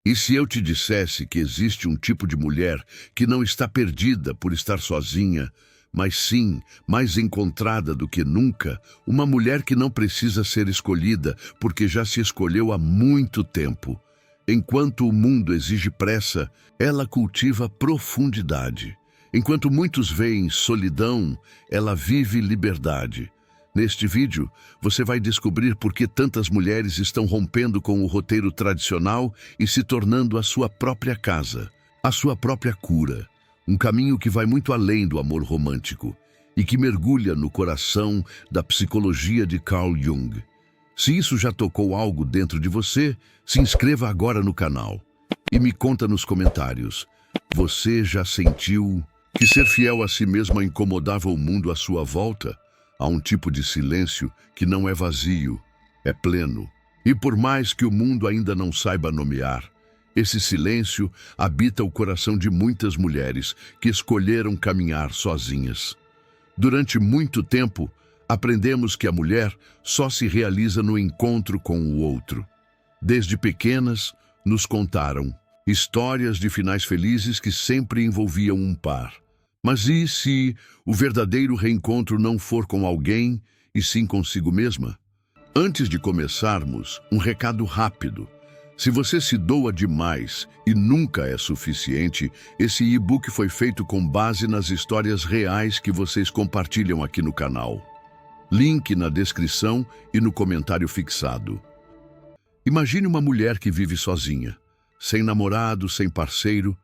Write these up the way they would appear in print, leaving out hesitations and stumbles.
E se eu te dissesse que existe um tipo de mulher que não está perdida por estar sozinha, mas sim mais encontrada do que nunca, uma mulher que não precisa ser escolhida porque já se escolheu há muito tempo. Enquanto o mundo exige pressa, ela cultiva profundidade. Enquanto muitos veem solidão, ela vive liberdade. Neste vídeo, você vai descobrir por que tantas mulheres estão rompendo com o roteiro tradicional e se tornando a sua própria casa, a sua própria cura. Um caminho que vai muito além do amor romântico e que mergulha no coração da psicologia de Carl Jung. Se isso já tocou algo dentro de você, se inscreva agora no canal e me conta nos comentários. Você já sentiu que ser fiel a si mesma incomodava o mundo à sua volta? Há um tipo de silêncio que não é vazio, é pleno. E por mais que o mundo ainda não saiba nomear, esse silêncio habita o coração de muitas mulheres que escolheram caminhar sozinhas. Durante muito tempo, aprendemos que a mulher só se realiza no encontro com o outro. Desde pequenas, nos contaram histórias de finais felizes que sempre envolviam um par. Mas e se o verdadeiro reencontro não for com alguém, e sim consigo mesma? Antes de começarmos, um recado rápido. Se você se doa demais e nunca é suficiente, esse e-book foi feito com base nas histórias reais que vocês compartilham aqui no canal. Link na descrição e no comentário fixado. Imagine uma mulher que vive sozinha, sem namorado, sem parceiro.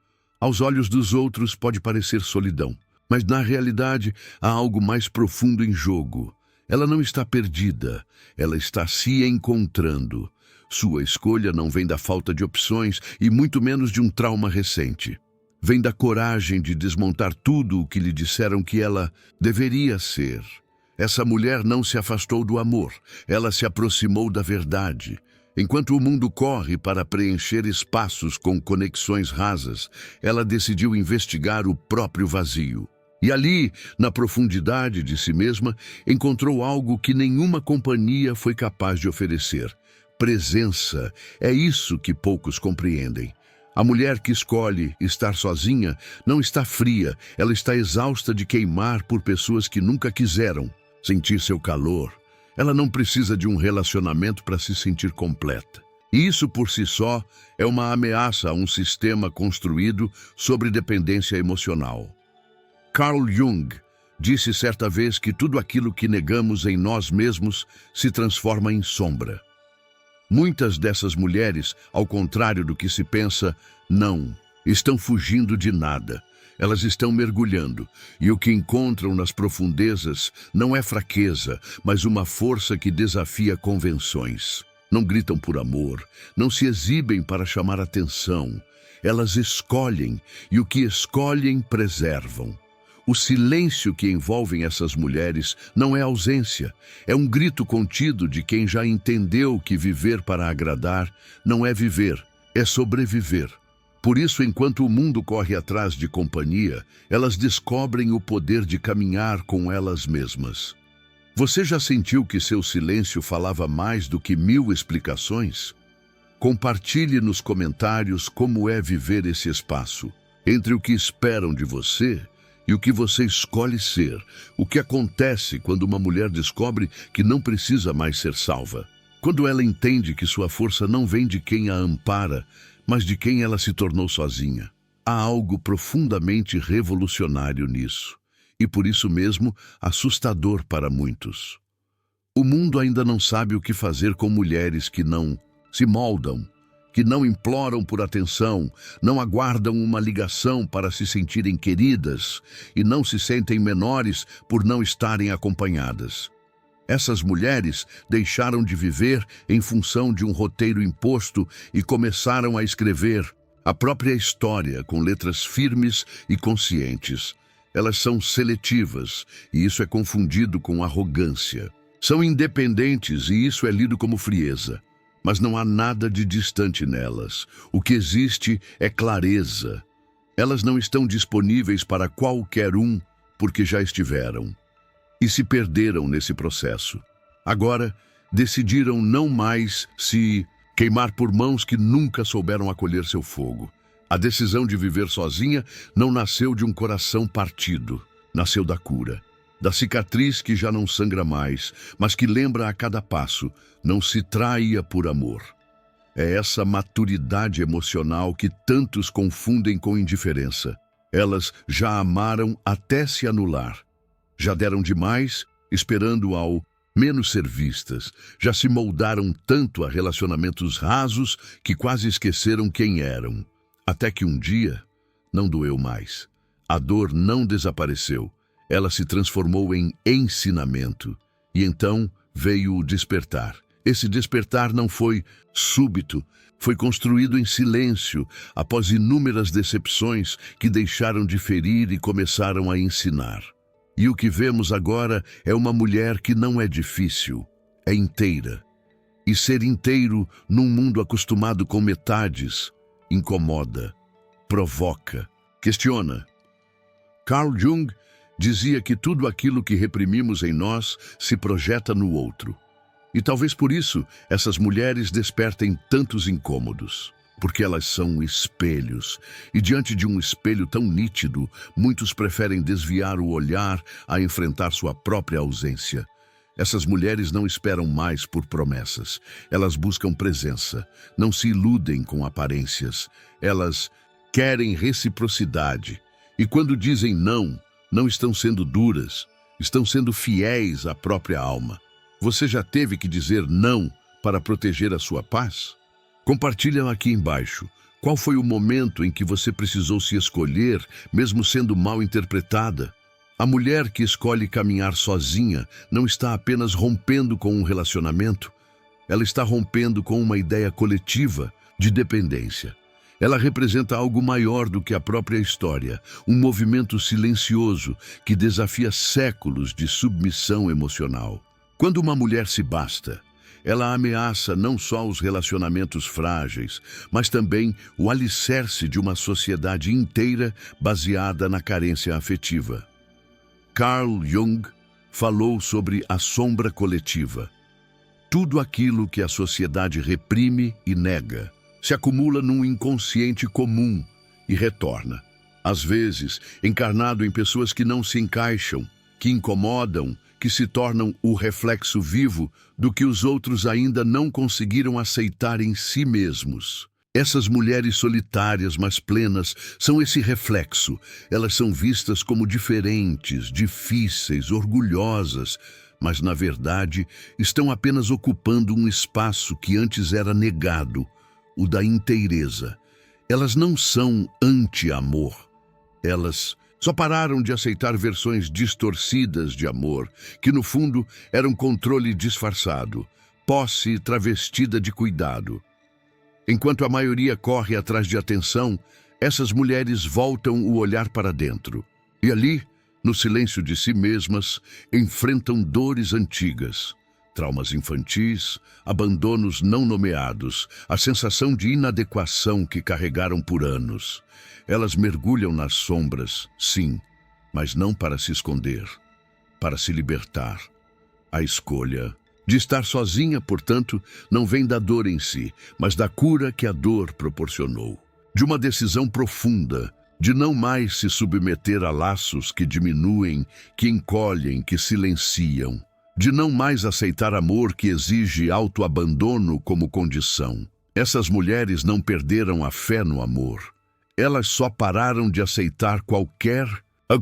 Aos olhos dos outros pode parecer solidão, mas na realidade há algo mais profundo em jogo. Ela não está perdida, ela está se encontrando. Sua escolha não vem da falta de opções e muito menos de um trauma recente. Vem da coragem de desmontar tudo o que lhe disseram que ela deveria ser. Essa mulher não se afastou do amor, ela se aproximou da verdade. Enquanto o mundo corre para preencher espaços com conexões rasas, ela decidiu investigar o próprio vazio. E ali, na profundidade de si mesma, encontrou algo que nenhuma companhia foi capaz de oferecer. Presença. É isso que poucos compreendem. A mulher que escolhe estar sozinha não está fria, ela está exausta de queimar por pessoas que nunca quiseram sentir seu calor. Ela não precisa de um relacionamento para se sentir completa. E isso por si só é uma ameaça a um sistema construído sobre dependência emocional. Carl Jung disse certa vez que tudo aquilo que negamos em nós mesmos se transforma em sombra. Muitas dessas mulheres, ao contrário do que se pensa, não estão fugindo de nada. Elas estão mergulhando, e o que encontram nas profundezas não é fraqueza, mas uma força que desafia convenções. Não gritam por amor, não se exibem para chamar atenção. Elas escolhem, e o que escolhem preservam. O silêncio que envolve essas mulheres não é ausência, é um grito contido de quem já entendeu que viver para agradar não é viver, é sobreviver. Por isso, enquanto o mundo corre atrás de companhia, elas descobrem o poder de caminhar com elas mesmas. Você já sentiu que seu silêncio falava mais do que 1000 explicações? Compartilhe nos comentários como é viver esse espaço, entre o que esperam de você e o que você escolhe ser. O que acontece quando uma mulher descobre que não precisa mais ser salva? Quando ela entende que sua força não vem de quem a ampara, mas de quem ela se tornou sozinha. Há algo profundamente revolucionário nisso, e por isso mesmo assustador para muitos. O mundo ainda não sabe o que fazer com mulheres que não se moldam, que não imploram por atenção, não aguardam uma ligação para se sentirem queridas e não se sentem menores por não estarem acompanhadas. Essas mulheres deixaram de viver em função de um roteiro imposto e começaram a escrever a própria história com letras firmes e conscientes. Elas são seletivas e isso é confundido com arrogância. São independentes e isso é lido como frieza. Mas não há nada de distante nelas. O que existe é clareza. Elas não estão disponíveis para qualquer um porque já estiveram. E se perderam nesse processo. Agora, decidiram não mais se queimar por mãos que nunca souberam acolher seu fogo. A decisão de viver sozinha não nasceu de um coração partido, nasceu da cura, da cicatriz que já não sangra mais, mas que lembra a cada passo, não se traía por amor. É essa maturidade emocional que tantos confundem com indiferença. Elas já amaram até se anular. Já deram demais, esperando ao menos ser vistas. Já se moldaram tanto a relacionamentos rasos que quase esqueceram quem eram. Até que um dia, não doeu mais. A dor não desapareceu. Ela se transformou em ensinamento. E então veio o despertar. Esse despertar não foi súbito, foi construído em silêncio, após inúmeras decepções que deixaram de ferir e começaram a ensinar. E o que vemos agora é uma mulher que não é difícil, é inteira. E ser inteiro num mundo acostumado com metades incomoda, provoca, questiona. Carl Jung dizia que tudo aquilo que reprimimos em nós se projeta no outro. E talvez por isso essas mulheres despertem tantos incômodos. Porque elas são espelhos. E diante de um espelho tão nítido, muitos preferem desviar o olhar a enfrentar sua própria ausência. Essas mulheres não esperam mais por promessas. Elas buscam presença. Não se iludem com aparências. Elas querem reciprocidade. E quando dizem não, não estão sendo duras. Estão sendo fiéis à própria alma. Você já teve que dizer não para proteger a sua paz? Compartilha aqui embaixo. Qual foi o momento em que você precisou se escolher, mesmo sendo mal interpretada? A mulher que escolhe caminhar sozinha não está apenas rompendo com um relacionamento, ela está rompendo com uma ideia coletiva de dependência. Ela representa algo maior do que a própria história, um movimento silencioso que desafia séculos de submissão emocional. Quando uma mulher se basta, ela ameaça não só os relacionamentos frágeis, mas também o alicerce de uma sociedade inteira baseada na carência afetiva. Carl Jung falou sobre a sombra coletiva. Tudo aquilo que a sociedade reprime e nega se acumula num inconsciente comum e retorna. Às vezes, encarnado em pessoas que não se encaixam, que incomodam, que se tornam o reflexo vivo do que os outros ainda não conseguiram aceitar em si mesmos. Essas mulheres solitárias, mas plenas, são esse reflexo. Elas são vistas como diferentes, difíceis, orgulhosas, mas, na verdade, estão apenas ocupando um espaço que antes era negado, o da inteireza. Elas não são anti-amor. Elas só pararam de aceitar versões distorcidas de amor, que no fundo eram controle disfarçado, posse travestida de cuidado. Enquanto a maioria corre atrás de atenção, essas mulheres voltam o olhar para dentro. E ali, no silêncio de si mesmas, enfrentam dores antigas, traumas infantis, abandonos não nomeados, a sensação de inadequação que carregaram por anos. Elas mergulham nas sombras, sim, mas não para se esconder, para se libertar. A escolha de estar sozinha, portanto, não vem da dor em si, mas da cura que a dor proporcionou. De uma decisão profunda, de não mais se submeter a laços que diminuem, que encolhem, que silenciam. De não mais aceitar amor que exige autoabandono como condição. Essas mulheres não perderam a fé no amor. Elas só pararam de aceitar qualquer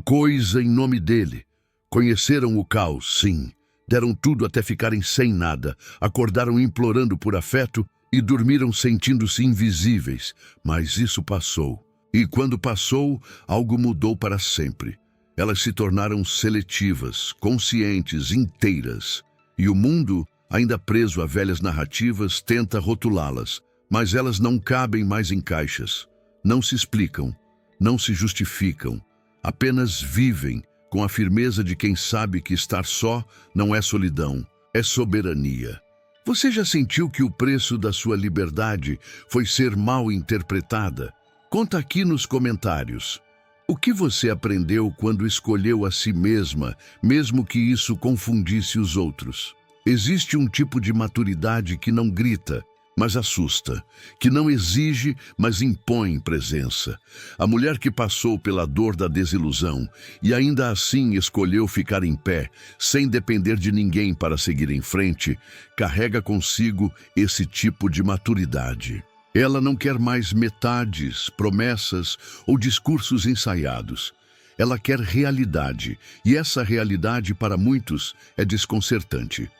coisa em nome dele. Conheceram o caos, sim. Deram tudo até ficarem sem nada. Acordaram implorando por afeto e dormiram sentindo-se invisíveis. Mas isso passou. E quando passou, algo mudou para sempre. Elas se tornaram seletivas, conscientes, inteiras. E o mundo, ainda preso a velhas narrativas, tenta rotulá-las. Mas elas não cabem mais em caixas. Não se explicam, não se justificam. Apenas vivem com a firmeza de quem sabe que estar só não é solidão, é soberania. Você já sentiu que o preço da sua liberdade foi ser mal interpretada? Conta aqui nos comentários. O que você aprendeu quando escolheu a si mesma, mesmo que isso confundisse os outros? Existe um tipo de maturidade que não grita, mas assusta, que não exige, mas impõe presença. A mulher que passou pela dor da desilusão e ainda assim escolheu ficar em pé, sem depender de ninguém para seguir em frente, carrega consigo esse tipo de maturidade. Ela não quer mais metades, promessas ou discursos ensaiados. Ela quer realidade, e essa realidade para muitos é desconcertante.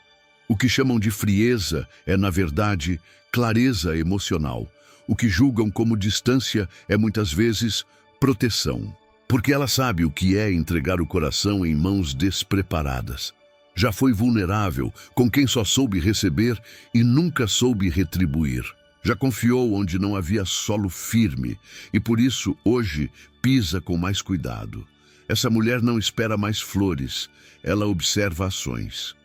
O que chamam de frieza é, na verdade, clareza emocional. O que julgam como distância é muitas vezes proteção, porque ela sabe o que é entregar o coração em mãos despreparadas. Já foi vulnerável com quem só soube receber e nunca soube retribuir. Já confiou onde não havia solo firme e por isso hoje pisa com mais cuidado. Essa mulher não espera mais flores, ela observa ações.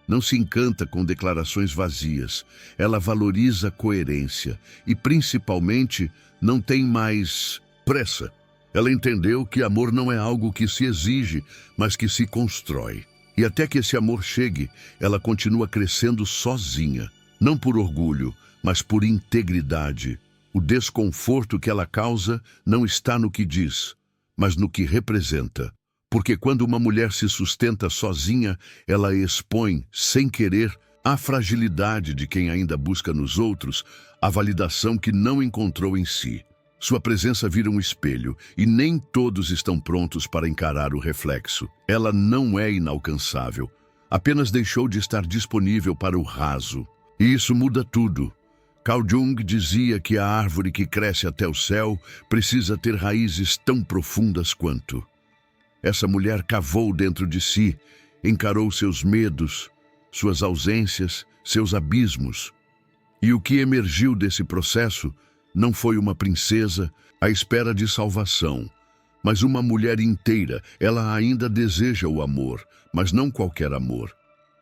Não se encanta com declarações vazias, ela valoriza a coerência e, principalmente, não tem mais pressa. Ela entendeu que amor não é algo que se exige, mas que se constrói. E até que esse amor chegue, ela continua crescendo sozinha, não por orgulho, mas por integridade. O desconforto que ela causa não está no que diz, mas no que representa. Porque quando uma mulher se sustenta sozinha, ela expõe, sem querer, a fragilidade de quem ainda busca nos outros a validação que não encontrou em si. Sua presença vira um espelho e nem todos estão prontos para encarar o reflexo. Ela não é inalcançável, apenas deixou de estar disponível para o raso. E isso muda tudo. Carl Jung dizia que a árvore que cresce até o céu precisa ter raízes tão profundas quanto. Essa mulher cavou dentro de si, encarou seus medos, suas ausências, seus abismos. E o que emergiu desse processo não foi uma princesa à espera de salvação, mas uma mulher inteira. Ela ainda deseja o amor, mas não qualquer amor.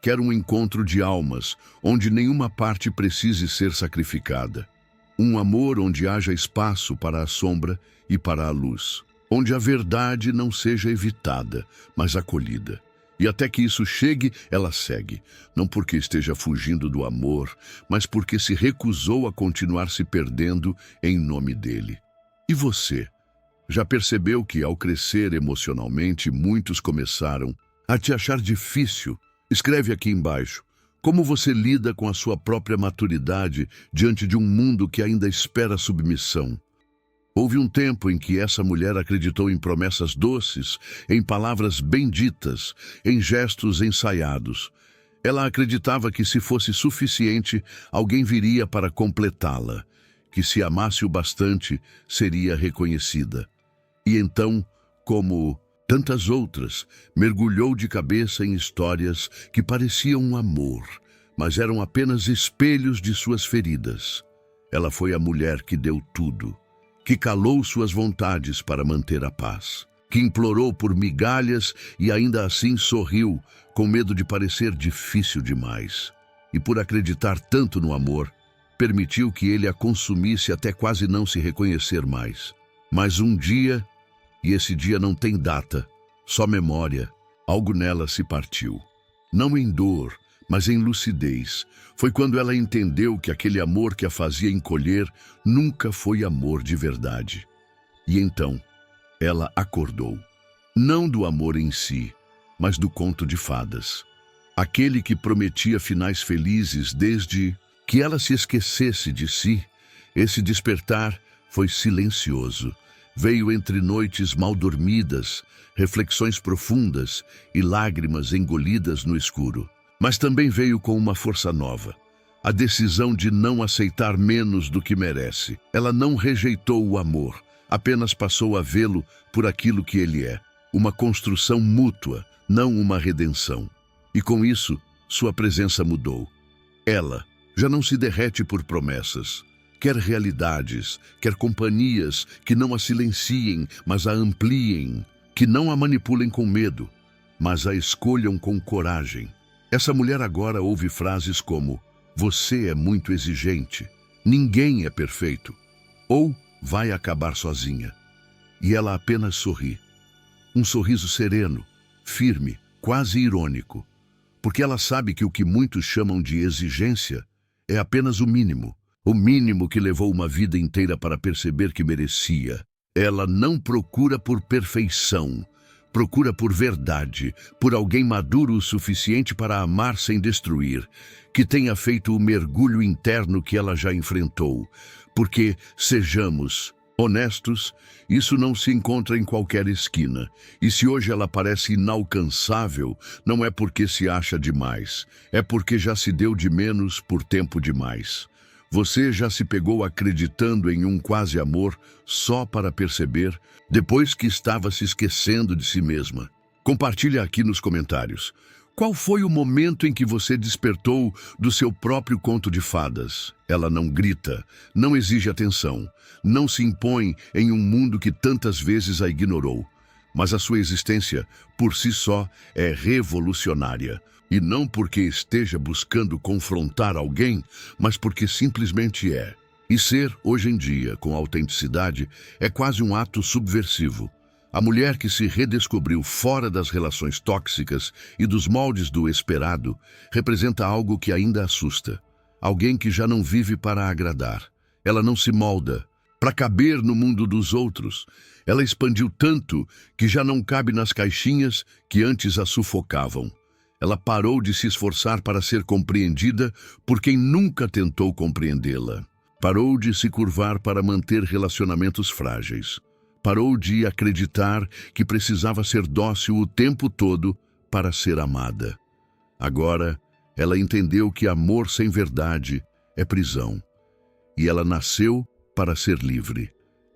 Quer um encontro de almas, onde nenhuma parte precise ser sacrificada. Um amor onde haja espaço para a sombra e para a luz. Onde a verdade não seja evitada, mas acolhida. E até que isso chegue, ela segue, não porque esteja fugindo do amor, mas porque se recusou a continuar se perdendo em nome dele. E você? Já percebeu que, ao crescer emocionalmente, muitos começaram a te achar difícil? Escreve aqui embaixo como você lida com a sua própria maturidade diante de um mundo que ainda espera submissão. Houve um tempo em que essa mulher acreditou em promessas doces, em palavras benditas, em gestos ensaiados. Ela acreditava que, se fosse suficiente, alguém viria para completá-la, que se amasse o bastante, seria reconhecida. E então, como tantas outras, mergulhou de cabeça em histórias que pareciam um amor, mas eram apenas espelhos de suas feridas. Ela foi a mulher que deu tudo, que calou suas vontades para manter a paz, que implorou por migalhas e ainda assim sorriu, com medo de parecer difícil demais. E por acreditar tanto no amor, permitiu que ele a consumisse até quase não se reconhecer mais. Mas um dia, e esse dia não tem data, só memória, algo nela se partiu. Não em dor, mas em lucidez. Foi quando ela entendeu que aquele amor que a fazia encolher nunca foi amor de verdade. E então, ela acordou. Não do amor em si, mas do conto de fadas. Aquele que prometia finais felizes desde que ela se esquecesse de si. Esse despertar foi silencioso. Veio entre noites mal dormidas, reflexões profundas e lágrimas engolidas no escuro. Mas também veio com uma força nova, a decisão de não aceitar menos do que merece. Ela não rejeitou o amor, apenas passou a vê-lo por aquilo que ele é, uma construção mútua, não uma redenção. E com isso, sua presença mudou. Ela já não se derrete por promessas. Quer realidades, quer companhias que não a silenciem, mas a ampliem, que não a manipulem com medo, mas a escolham com coragem. Essa mulher agora ouve frases como: "Você é muito exigente, ninguém é perfeito", ou "vai acabar sozinha". E ela apenas sorri. Um sorriso sereno, firme, quase irônico, porque ela sabe que o que muitos chamam de exigência é apenas o mínimo. o mínimo que levou uma vida inteira para perceber que merecia. Ela não procura por perfeição, procura por verdade, por alguém maduro o suficiente para amar sem destruir, que tenha feito o mergulho interno que ela já enfrentou. Porque, sejamos honestos, isso não se encontra em qualquer esquina. E se hoje ela parece inalcançável, não é porque se acha demais, é porque já se deu de menos por tempo demais. Você já se pegou acreditando em um quase amor só para perceber, depois que estava se esquecendo de si mesma. Compartilhe aqui nos comentários. Qual foi o momento em que você despertou do seu próprio conto de fadas? Ela não grita, não exige atenção, não se impõe em um mundo que tantas vezes a ignorou. Mas a sua existência, por si só, é revolucionária. E não porque esteja buscando confrontar alguém, mas porque simplesmente é. E ser, hoje em dia, com autenticidade, é quase um ato subversivo. A mulher que se redescobriu fora das relações tóxicas e dos moldes do esperado representa algo que ainda assusta. Alguém que já não vive para agradar. Ela não se molda para caber no mundo dos outros. Ela expandiu tanto que já não cabe nas caixinhas que antes a sufocavam. Ela parou de se esforçar para ser compreendida por quem nunca tentou compreendê-la. Parou de se curvar para manter relacionamentos frágeis. Parou de acreditar que precisava ser dócil o tempo todo para ser amada. Agora, ela entendeu que amor sem verdade é prisão. E ela nasceu para ser livre.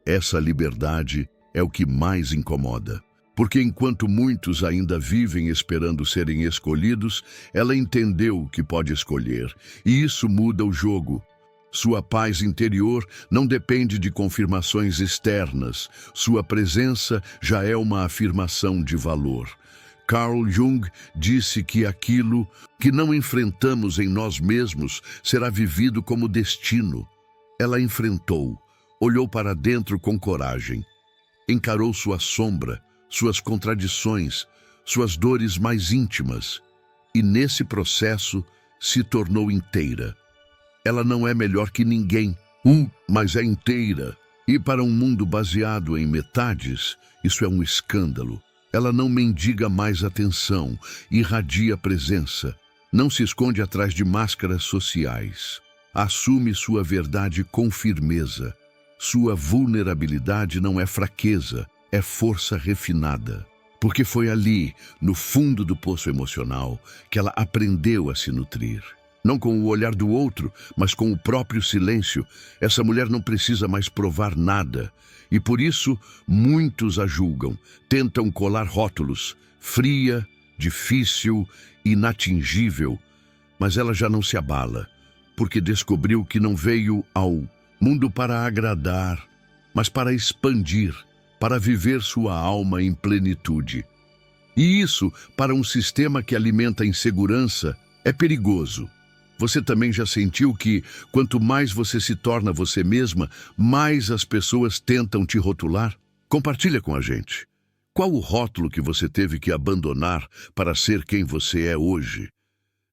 Essa liberdade é o que mais incomoda. Porque enquanto muitos ainda vivem esperando serem escolhidos, ela entendeu que pode escolher. E isso muda o jogo. Sua paz interior não depende de confirmações externas. Sua presença já é uma afirmação de valor. Carl Jung disse que aquilo que não enfrentamos em nós mesmos será vivido como destino. Ela enfrentou, olhou para dentro com coragem, encarou sua sombra, suas contradições, suas dores mais íntimas, e nesse processo se tornou inteira. Ela não é melhor que ninguém, mas é inteira. E para um mundo baseado em metades, isso é um escândalo. Ela não mendiga mais atenção, irradia presença, não se esconde atrás de máscaras sociais. Assume sua verdade com firmeza. Sua vulnerabilidade não é fraqueza, é força refinada. Porque foi ali, no fundo do poço emocional, que ela aprendeu a se nutrir. Não com o olhar do outro, mas com o próprio silêncio. Essa mulher não precisa mais provar nada. E por isso, muitos a julgam, tentam colar rótulos. Fria, difícil, inatingível. Mas ela já não se abala, porque descobriu que não veio ao mundo para agradar, mas para expandir, para viver sua alma em plenitude. E isso, para um sistema que alimenta insegurança, é perigoso. Você também já sentiu que, quanto mais você se torna você mesma, mais as pessoas tentam te rotular? Compartilha com a gente. Qual o rótulo que você teve que abandonar para ser quem você é hoje?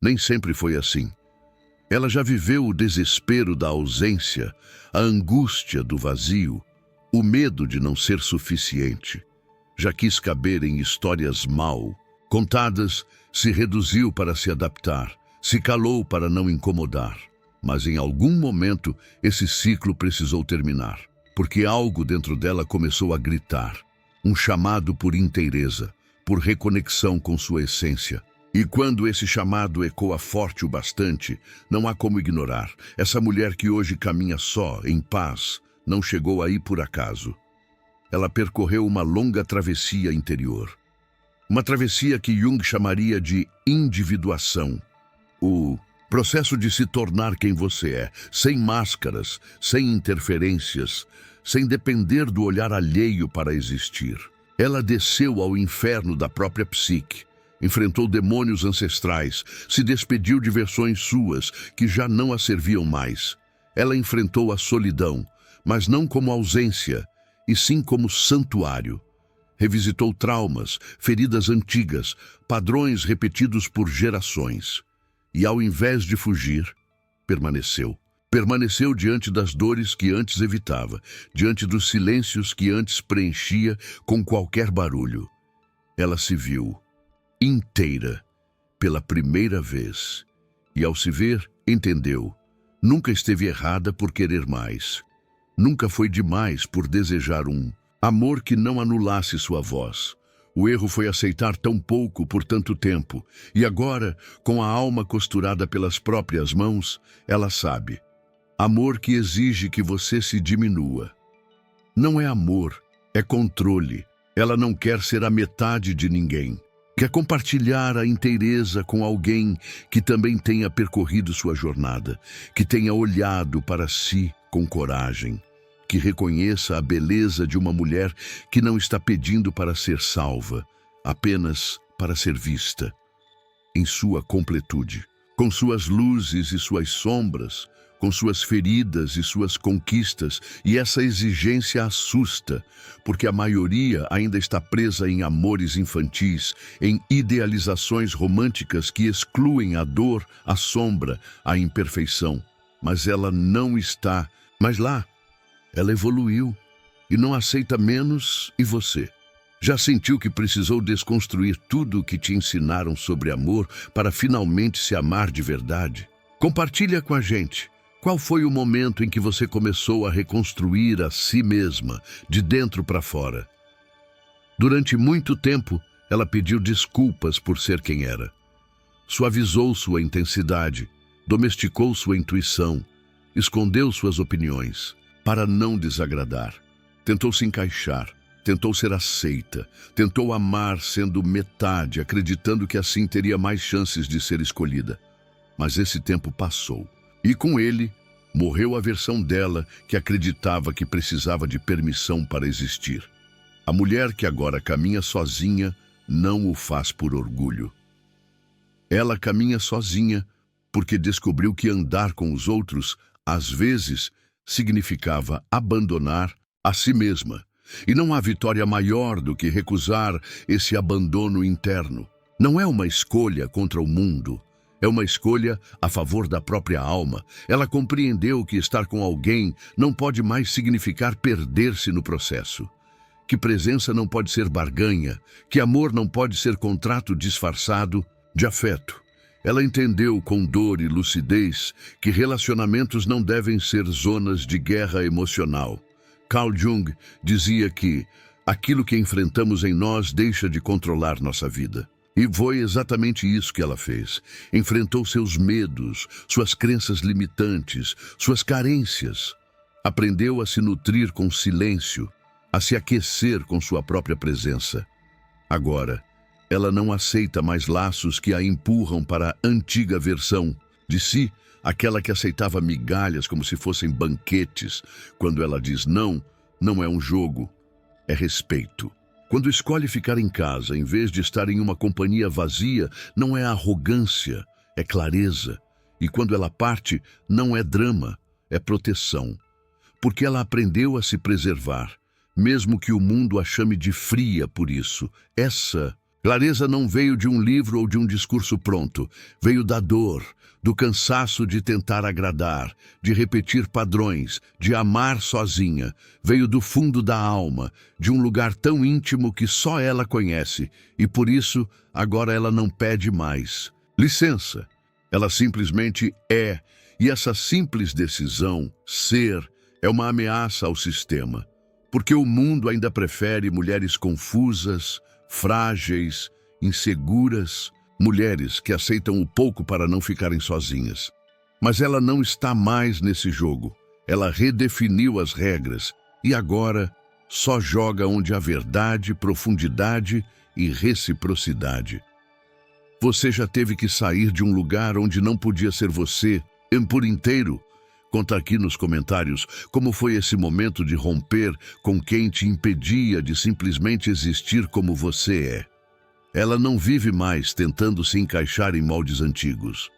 Nem sempre foi assim. Ela já viveu o desespero da ausência, a angústia do vazio, o medo de não ser suficiente. Já quis caber em histórias mal contadas, se reduziu para se adaptar. Se calou para não incomodar, mas em algum momento esse ciclo precisou terminar, porque algo dentro dela começou a gritar, um chamado por inteireza, por reconexão com sua essência. E quando esse chamado ecoa forte o bastante, não há como ignorar. Essa mulher que hoje caminha só, em paz, não chegou aí por acaso. Ela percorreu uma longa travessia interior. Uma travessia que Jung chamaria de individuação. O processo de se tornar quem você é, sem máscaras, sem interferências, sem depender do olhar alheio para existir. Ela desceu ao inferno da própria psique, enfrentou demônios ancestrais, se despediu de versões suas que já não a serviam mais. Ela enfrentou a solidão, mas não como ausência, e sim como santuário. Revisitou traumas, feridas antigas, padrões repetidos por gerações. E ao invés de fugir, permaneceu. Permaneceu diante das dores que antes evitava, diante dos silêncios que antes preenchia com qualquer barulho. Ela se viu inteira pela primeira vez. E ao se ver, entendeu. Nunca esteve errada por querer mais. Nunca foi demais por desejar um amor que não anulasse sua voz. O erro foi aceitar tão pouco por tanto tempo. E agora, com a alma costurada pelas próprias mãos, ela sabe. Amor que exige que você se diminua. Não é amor, é controle. Ela não quer ser a metade de ninguém. Quer compartilhar a inteireza com alguém que também tenha percorrido sua jornada, que tenha olhado para si com coragem, que reconheça a beleza de uma mulher que não está pedindo para ser salva, apenas para ser vista, em sua completude, com suas luzes e suas sombras, com suas feridas e suas conquistas, e essa exigência assusta, porque a maioria ainda está presa em amores infantis, em idealizações românticas que excluem a dor, a sombra, a imperfeição. Mas ela não está. Mas lá, ela evoluiu e não aceita menos. E você? Já sentiu que precisou desconstruir tudo o que te ensinaram sobre amor para finalmente se amar de verdade? Compartilha com a gente. Qual foi o momento em que você começou a reconstruir a si mesma, de dentro para fora? Durante muito tempo, ela pediu desculpas por ser quem era. Suavizou sua intensidade, domesticou sua intuição, escondeu suas opiniões, para não desagradar. Tentou se encaixar, tentou ser aceita, tentou amar sendo metade, acreditando que assim teria mais chances de ser escolhida. Mas esse tempo passou. E com ele, morreu a versão dela que acreditava que precisava de permissão para existir. A mulher que agora caminha sozinha não o faz por orgulho. Ela caminha sozinha porque descobriu que andar com os outros, às vezes, significava abandonar a si mesma. E não há vitória maior do que recusar esse abandono interno. Não é uma escolha contra o mundo. É uma escolha a favor da própria alma. Ela compreendeu que estar com alguém não pode mais significar perder-se no processo. Que presença não pode ser barganha. Que amor não pode ser contrato disfarçado de afeto. Ela entendeu com dor e lucidez que relacionamentos não devem ser zonas de guerra emocional. Carl Jung dizia que aquilo que enfrentamos em nós deixa de controlar nossa vida. E foi exatamente isso que ela fez. Enfrentou seus medos, suas crenças limitantes, suas carências. Aprendeu a se nutrir com silêncio, a se aquecer com sua própria presença. Agora, ela não aceita mais laços que a empurram para a antiga versão de si, aquela que aceitava migalhas como se fossem banquetes. Quando ela diz não, não é um jogo, é respeito. Quando escolhe ficar em casa, em vez de estar em uma companhia vazia, não é arrogância, é clareza. E quando ela parte, não é drama, é proteção. Porque ela aprendeu a se preservar, mesmo que o mundo a chame de fria por isso. Essa clareza não veio de um livro ou de um discurso pronto, veio da dor, do cansaço de tentar agradar, de repetir padrões, de amar sozinha. Veio do fundo da alma, de um lugar tão íntimo que só ela conhece, e por isso agora ela não pede mais licença. Ela simplesmente é, e essa simples decisão, ser, é uma ameaça ao sistema, porque o mundo ainda prefere mulheres confusas, frágeis, inseguras, mulheres que aceitam o pouco para não ficarem sozinhas. Mas ela não está mais nesse jogo. Ela redefiniu as regras e agora só joga onde há verdade, profundidade e reciprocidade. Você já teve que sair de um lugar onde não podia ser você por inteiro? Conta aqui nos comentários como foi esse momento de romper com quem te impedia de simplesmente existir como você é. Ela não vive mais tentando se encaixar em moldes antigos.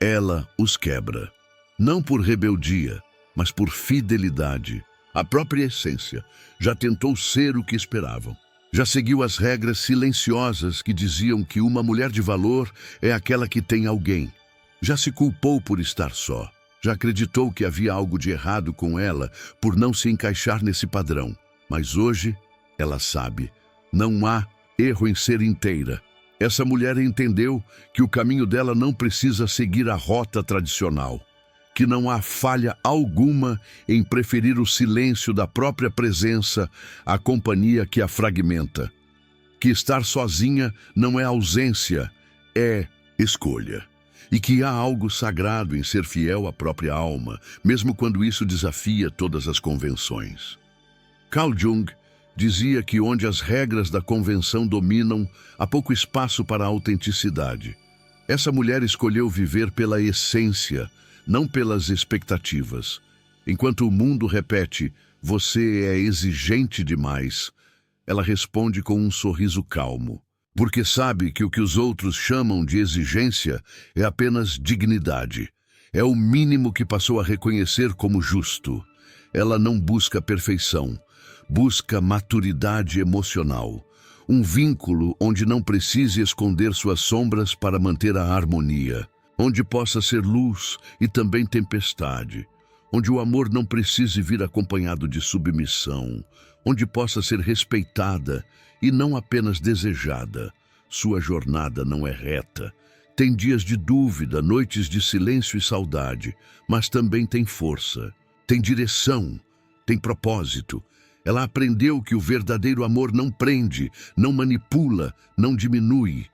Ela os quebra. Não por rebeldia, mas por fidelidade. A própria essência. Já tentou ser o que esperavam. Já seguiu as regras silenciosas que diziam que uma mulher de valor é aquela que tem alguém. Já se culpou por estar só. Já acreditou que havia algo de errado com ela por não se encaixar nesse padrão. Mas hoje, ela sabe, não há erro em ser inteira. Essa mulher entendeu que o caminho dela não precisa seguir a rota tradicional, que não há falha alguma em preferir o silêncio da própria presença à companhia que a fragmenta, que estar sozinha não é ausência, é escolha, e que há algo sagrado em ser fiel à própria alma, mesmo quando isso desafia todas as convenções. Carl Jung dizia que onde as regras da convenção dominam, há pouco espaço para a autenticidade. Essa mulher escolheu viver pela essência, não pelas expectativas. Enquanto o mundo repete, você é exigente demais, ela responde com um sorriso calmo, porque sabe que o que os outros chamam de exigência é apenas dignidade. É o mínimo que passou a reconhecer como justo. Ela não busca perfeição, busca maturidade emocional, um vínculo onde não precise esconder suas sombras para manter a harmonia, onde possa ser luz e também tempestade, onde o amor não precise vir acompanhado de submissão, onde possa ser respeitada e não apenas desejada. Sua jornada não é reta. Tem dias de dúvida, noites de silêncio e saudade, mas também tem força, tem direção, tem propósito. Ela aprendeu que o verdadeiro amor não prende, não manipula, não diminui.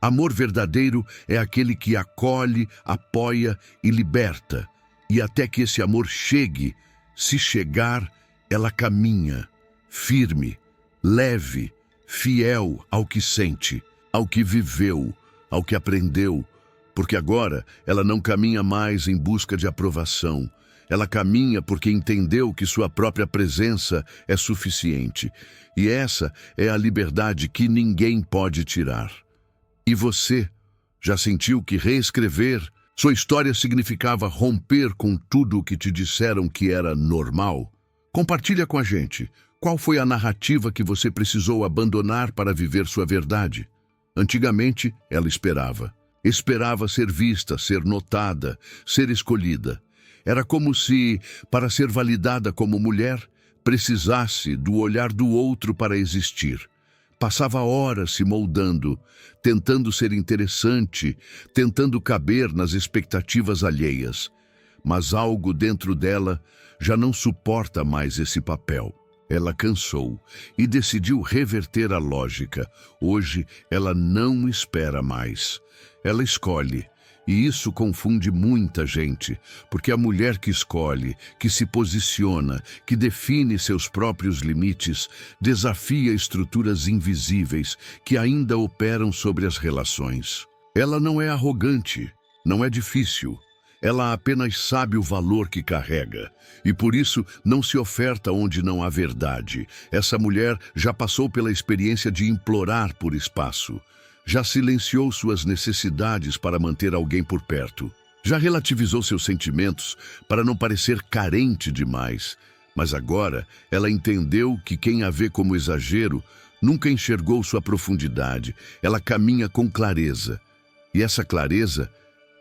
Amor verdadeiro é aquele que acolhe, apoia e liberta. E até que esse amor chegue, se chegar, ela caminha, firme, leve, fiel ao que sente, ao que viveu, ao que aprendeu, porque agora ela não caminha mais em busca de aprovação. Ela caminha porque entendeu que sua própria presença é suficiente. E essa é a liberdade que ninguém pode tirar. E você já sentiu que reescrever sua história significava romper com tudo o que te disseram que era normal? Compartilha com a gente. Qual foi a narrativa que você precisou abandonar para viver sua verdade? Antigamente, ela esperava. Esperava ser vista, ser notada, ser escolhida. Era como se, para ser validada como mulher, precisasse do olhar do outro para existir. Passava horas se moldando, tentando ser interessante, tentando caber nas expectativas alheias. Mas algo dentro dela já não suporta mais esse papel. Ela cansou e decidiu reverter a lógica. Hoje, ela não espera mais. Ela escolhe. E isso confunde muita gente, porque a mulher que escolhe, que se posiciona, que define seus próprios limites, desafia estruturas invisíveis que ainda operam sobre as relações. Ela não é arrogante, não é difícil. Ela apenas sabe o valor que carrega, e por isso não se oferta onde não há verdade. Essa mulher já passou pela experiência de implorar por espaço. Já silenciou suas necessidades para manter alguém por perto. Já relativizou seus sentimentos para não parecer carente demais. Mas agora ela entendeu que quem a vê como exagero nunca enxergou sua profundidade. Ela caminha com clareza. E essa clareza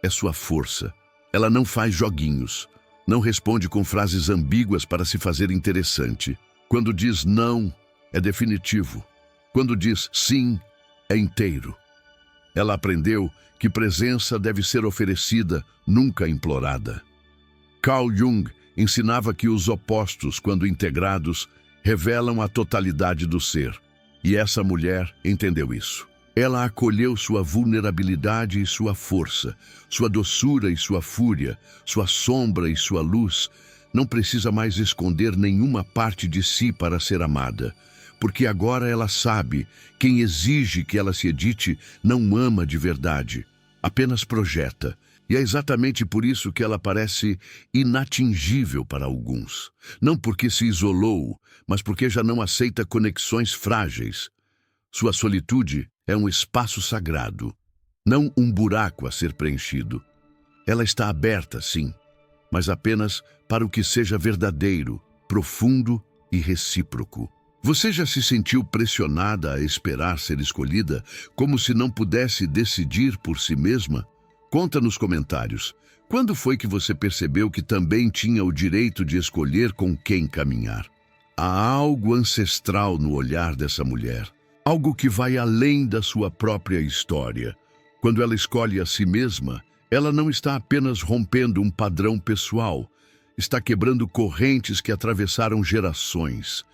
é sua força. Ela não faz joguinhos. Não responde com frases ambíguas para se fazer interessante. Quando diz não, é definitivo. Quando diz sim, é inteiro. Ela aprendeu que presença deve ser oferecida, nunca implorada. Carl Jung ensinava que os opostos, quando integrados, revelam a totalidade do ser. E essa mulher entendeu isso. Ela acolheu sua vulnerabilidade e sua força, sua doçura e sua fúria, sua sombra e sua luz. Não precisa mais esconder nenhuma parte de si para ser amada. Porque agora ela sabe, quem exige que ela se edite não ama de verdade, apenas projeta. E é exatamente por isso que ela parece inatingível para alguns. Não porque se isolou, mas porque já não aceita conexões frágeis. Sua solitude é um espaço sagrado, não um buraco a ser preenchido. Ela está aberta, sim, mas apenas para o que seja verdadeiro, profundo e recíproco. Você já se sentiu pressionada a esperar ser escolhida, como se não pudesse decidir por si mesma? Conta nos comentários. Quando foi que você percebeu que também tinha o direito de escolher com quem caminhar? Há algo ancestral no olhar dessa mulher. Algo que vai além da sua própria história. Quando ela escolhe a si mesma, ela não está apenas rompendo um padrão pessoal. Está quebrando correntes que atravessaram gerações.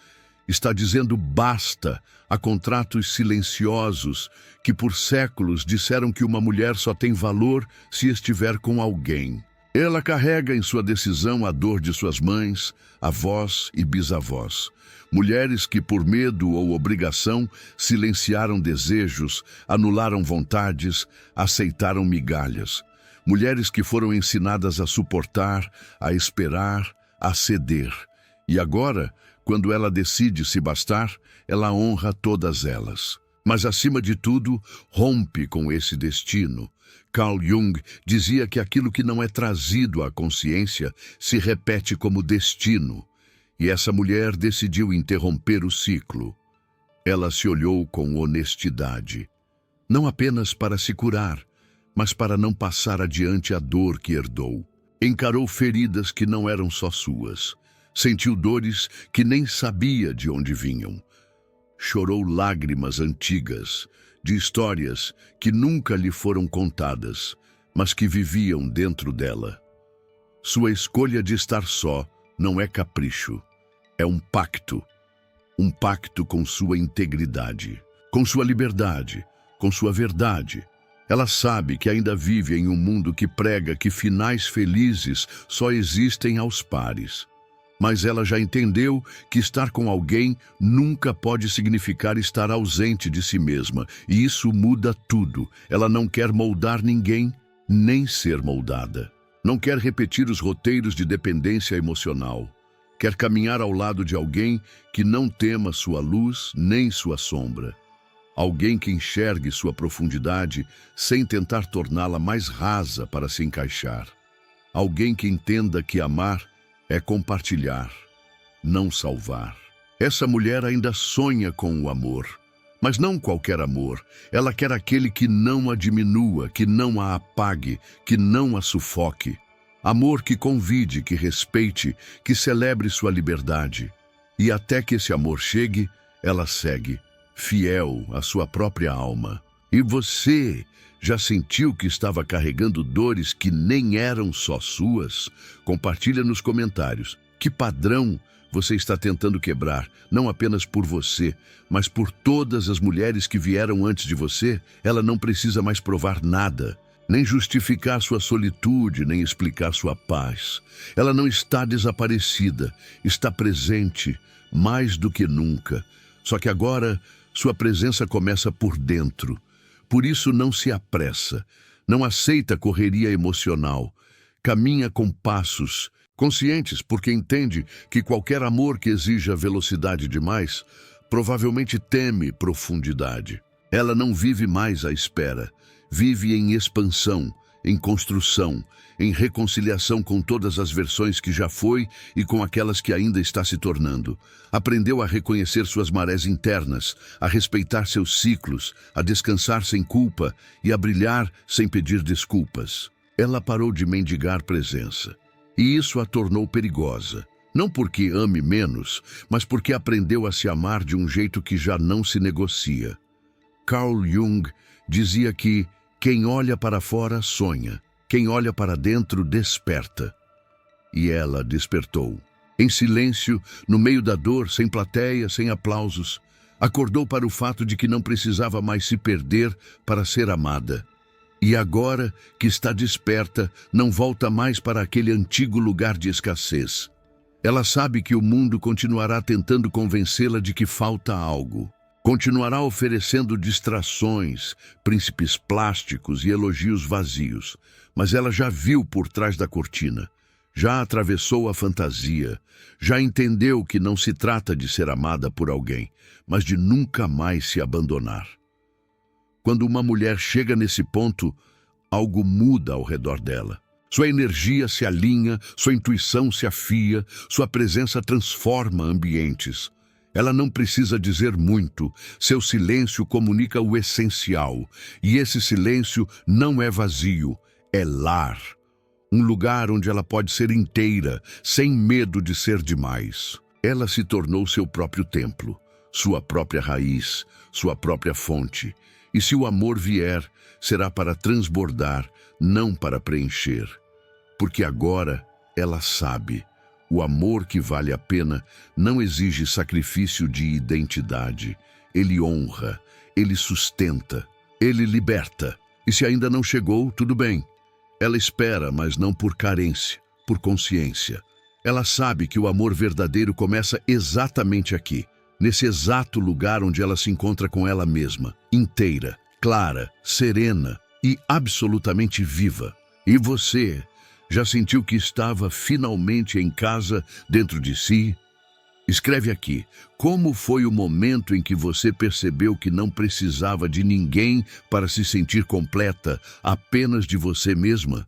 Está dizendo basta a contratos silenciosos que por séculos disseram que uma mulher só tem valor se estiver com alguém. Ela carrega em sua decisão a dor de suas mães, avós e bisavós. Mulheres que, por medo ou obrigação, silenciaram desejos, anularam vontades, aceitaram migalhas. Mulheres que foram ensinadas a suportar, a esperar, a ceder. E agora, quando ela decide se bastar, ela honra todas elas. Mas, acima de tudo, rompe com esse destino. Carl Jung dizia que aquilo que não é trazido à consciência se repete como destino. E essa mulher decidiu interromper o ciclo. Ela se olhou com honestidade, não apenas para se curar, mas para não passar adiante a dor que herdou. Encarou feridas que não eram só suas. Sentiu dores que nem sabia de onde vinham. Chorou lágrimas antigas, de histórias que nunca lhe foram contadas, mas que viviam dentro dela. Sua escolha de estar só não é capricho, é um pacto com sua integridade, com sua liberdade, com sua verdade. Ela sabe que ainda vive em um mundo que prega que finais felizes só existem aos pares. Mas ela já entendeu que estar com alguém nunca pode significar estar ausente de si mesma, e isso muda tudo. Ela não quer moldar ninguém, nem ser moldada. Não quer repetir os roteiros de dependência emocional. Quer caminhar ao lado de alguém que não tema sua luz nem sua sombra. Alguém que enxergue sua profundidade sem tentar torná-la mais rasa para se encaixar. Alguém que entenda que amar é compartilhar, não salvar. Essa mulher ainda sonha com o amor, mas não qualquer amor. Ela quer aquele que não a diminua, que não a apague, que não a sufoque. Amor que convide, que respeite, que celebre sua liberdade. E até que esse amor chegue, ela segue, fiel à sua própria alma. E você já sentiu que estava carregando dores que nem eram só suas? Compartilha nos comentários. Que padrão você está tentando quebrar, não apenas por você, mas por todas as mulheres que vieram antes de você? Ela não precisa mais provar nada, nem justificar sua solitude, nem explicar sua paz. Ela não está desaparecida, está presente, mais do que nunca. Só que agora, sua presença começa por dentro. Por isso não se apressa, não aceita correria emocional. Caminha com passos, conscientes, porque entende que qualquer amor que exija velocidade demais, provavelmente teme profundidade. Ela não vive mais à espera, vive em expansão, em construção, em reconciliação com todas as versões que já foi e com aquelas que ainda está se tornando. Aprendeu a reconhecer suas marés internas, a respeitar seus ciclos, a descansar sem culpa e a brilhar sem pedir desculpas. Ela parou de mendigar presença, e isso a tornou perigosa. Não porque ame menos, mas porque aprendeu a se amar de um jeito que já não se negocia. Carl Jung dizia que quem olha para fora sonha, quem olha para dentro desperta. E ela despertou. Em silêncio, no meio da dor, sem plateia, sem aplausos, acordou para o fato de que não precisava mais se perder para ser amada. E agora que está desperta, não volta mais para aquele antigo lugar de escassez. Ela sabe que o mundo continuará tentando convencê-la de que falta algo. Continuará oferecendo distrações, príncipes plásticos e elogios vazios. Mas ela já viu por trás da cortina, já atravessou a fantasia, já entendeu que não se trata de ser amada por alguém, mas de nunca mais se abandonar. Quando uma mulher chega nesse ponto, algo muda ao redor dela. Sua energia se alinha, sua intuição se afia, sua presença transforma ambientes. Ela não precisa dizer muito, seu silêncio comunica o essencial, e esse silêncio não é vazio, É lar. Um lugar onde ela pode ser inteira, sem medo de ser demais. Ela se tornou seu próprio templo, sua própria raiz, sua própria fonte. E se o amor vier, será para transbordar, não para preencher. Porque agora ela sabe, o amor que vale a pena não exige sacrifício de identidade. Ele honra, ele sustenta, ele liberta. E se ainda não chegou, tudo bem. Ela espera, mas não por carência, por consciência. Ela sabe que o amor verdadeiro começa exatamente aqui, nesse exato lugar onde ela se encontra com ela mesma, inteira, clara, serena e absolutamente viva. E você já sentiu que estava finalmente em casa dentro de si? Escreve aqui, como foi o momento em que você percebeu que não precisava de ninguém para se sentir completa, apenas de você mesma?